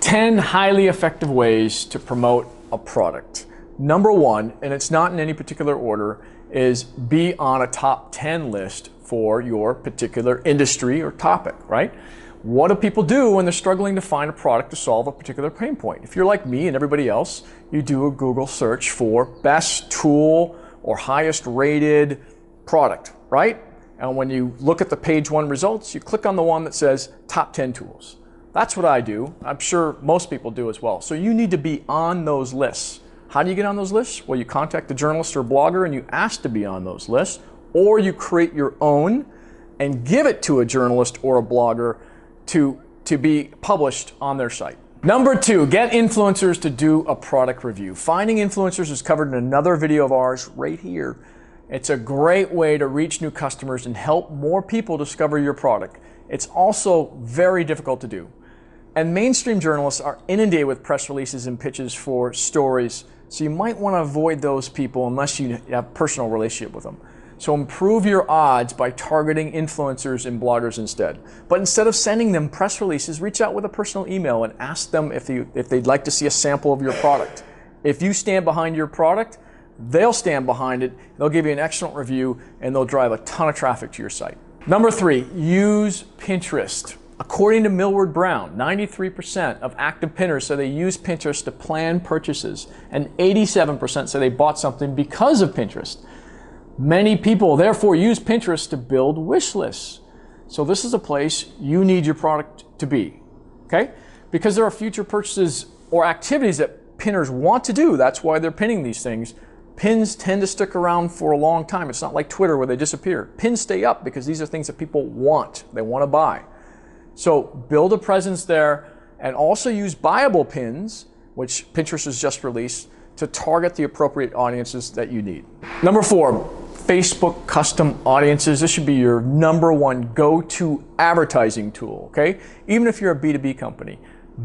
10 highly effective ways to promote a product. Number one, and it's not in any particular order, is be on a top 10 list for your particular industry or topic, right? What do people do when they're struggling to find a product to solve a particular pain point? If you're like me and everybody else, you do a Google search for best tool or highest rated product, right? And when you look at the page 1 results, you click on the one that says top 10 tools. That's what I do. I'm sure most people do as well. So you need to be on those lists. How do you get on those lists? Well, you contact a journalist or blogger and you ask to be on those lists, or you create your own and give it to a journalist or a blogger to be published on their site. Number 2, get influencers to do a product review. Finding influencers is covered in another video of ours right here. It's a great way to reach new customers and help more people discover your product. It's also very difficult to do. And mainstream journalists are inundated with press releases and pitches for stories, so you might want to avoid those people unless you have a personal relationship with them. So improve your odds by targeting influencers and bloggers instead. But instead of sending them press releases, reach out with a personal email and ask them if they'd like to see a sample of your product. If you stand behind your product, they'll stand behind it, they'll give you an excellent review, and they'll drive a ton of traffic to your site. Number 3, use Pinterest. According to Millward Brown, 93% of active pinners say they use Pinterest to plan purchases, and 87% say they bought something because of Pinterest. Many people therefore use Pinterest to build wish lists. So this is a place you need your product to be, okay? Because there are future purchases or activities that pinners want to do. That's why they're pinning these things. Pins tend to stick around for a long time. It's not like Twitter where they disappear. Pins stay up because these are things that people want, they want to buy. So build a presence there and also use buyable pins, which Pinterest has just released, to target the appropriate audiences that you need. Number 4, Facebook custom audiences. This should be your number 1 go-to advertising tool, okay? Even if you're a B2B company.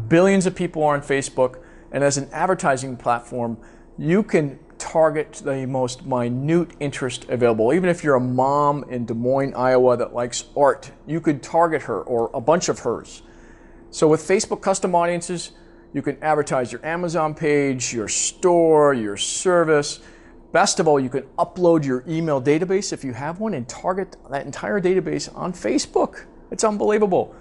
Billions of people are on Facebook, and as an advertising platform, you can target the most minute interest available. Even if you're a mom in Des Moines, Iowa that likes art, you could target her or a bunch of hers. So with Facebook custom audiences, you can advertise your Amazon page, your store, your service. Best of all, you can upload your email database if you have one and target that entire database on Facebook. It's unbelievable.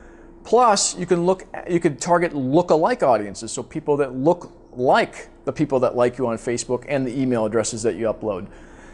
Plus, you can target look-alike audiences, so people that look like the people that like you on Facebook and the email addresses that you upload.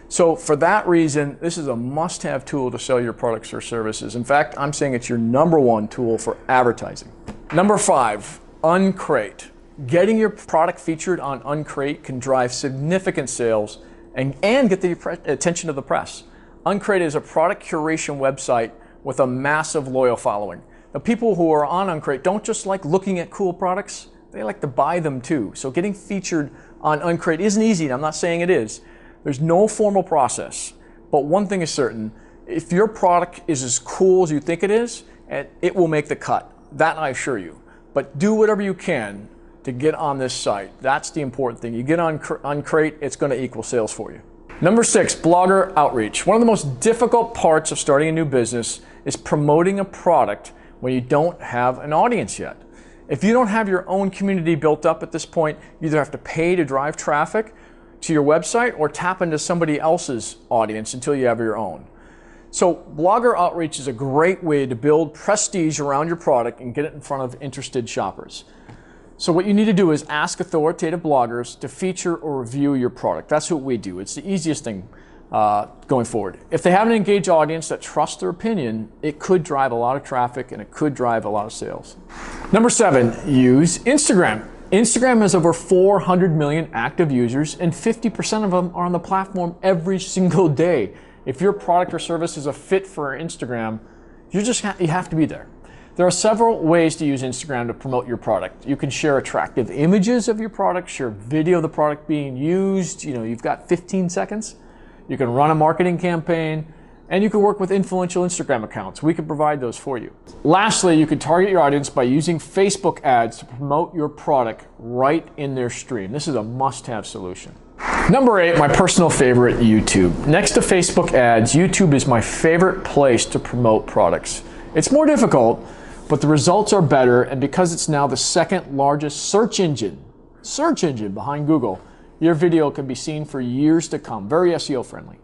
So for that reason, this is a must-have tool to sell your products or services. In fact, I'm saying it's your number 1 tool for advertising. Number 5, Uncrate. Getting your product featured on Uncrate can drive significant sales and get the attention of the press. Uncrate is a product curation website with a massive loyal following. The people who are on Uncrate don't just like looking at cool products, they like to buy them too. So getting featured on Uncrate isn't easy, and I'm not saying it is. There's no formal process, but one thing is certain, if your product is as cool as you think it is, it will make the cut. That I assure you. But do whatever you can to get on this site. That's the important thing. You get on Uncrate, it's going to equal sales for you. Number 6, blogger outreach. One of the most difficult parts of starting a new business is promoting a product when you don't have an audience yet. If you don't have your own community built up at this point, you either have to pay to drive traffic to your website or tap into somebody else's audience until you have your own. So blogger outreach is a great way to build prestige around your product and get it in front of interested shoppers. So what you need to do is ask authoritative bloggers to feature or review your product. That's what we do. It's the easiest thing going forward. If they have an engaged audience that trusts their opinion, it could drive a lot of traffic and it could drive a lot of sales. Number 7, use Instagram. Instagram has over 400 million active users and 50% of them are on the platform every single day. If your product or service is a fit for Instagram, you have to be there. There are several ways to use Instagram to promote your product. You can share attractive images of your product, share video of the product being used. You've got 15 seconds. You can run a marketing campaign, and you can work with influential Instagram accounts. We can provide those for you. Lastly, you can target your audience by using Facebook ads to promote your product right in their stream. This is a must-have solution. Number 8, my personal favorite, YouTube. Next to Facebook ads, YouTube is my favorite place to promote products. It's more difficult, but the results are better, and because it's now the second largest search engine behind Google, your video can be seen for years to come. Very SEO friendly.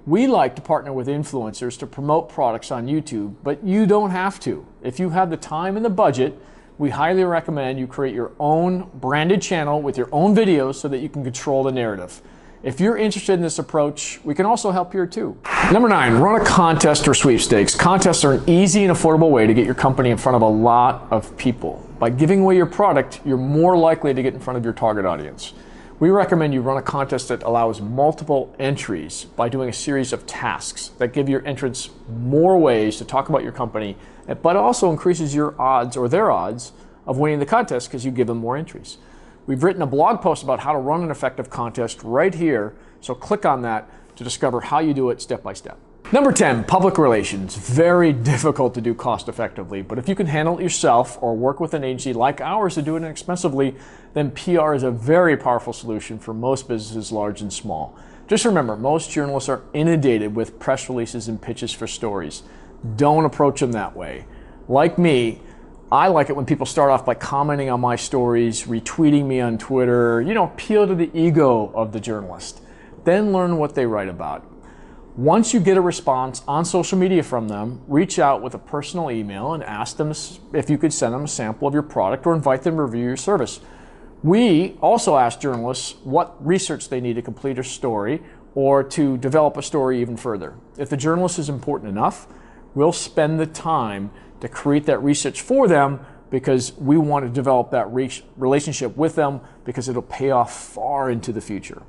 We like to partner with influencers to promote products on YouTube, but you don't have to. If you have the time and the budget, we highly recommend you create your own branded channel with your own videos so that you can control the narrative. If you're interested in this approach, we can also help here too. Number 9, run a contest or sweepstakes. Contests are an easy and affordable way to get your company in front of a lot of people. By giving away your product, you're more likely to get in front of your target audience. We recommend you run a contest that allows multiple entries by doing a series of tasks that give your entrants more ways to talk about your company, but also increases your odds or their odds of winning the contest because you give them more entries. We've written a blog post about how to run an effective contest right here, so click on that to discover how you do it step by step. Number 10, public relations. Very difficult to do cost effectively, but if you can handle it yourself or work with an agency like ours to do it inexpensively, then PR is a very powerful solution for most businesses, large and small. Just remember, most journalists are inundated with press releases and pitches for stories. Don't approach them that way. Like me, I like it when people start off by commenting on my stories, retweeting me on Twitter, appeal to the ego of the journalist. Then learn what they write about. Once you get a response on social media from them, reach out with a personal email and ask them if you could send them a sample of your product or invite them to review your service. We also ask journalists what research they need to complete a story or to develop a story even further. If the journalist is important enough, we'll spend the time to create that research for them because we want to develop that relationship with them because it'll pay off far into the future.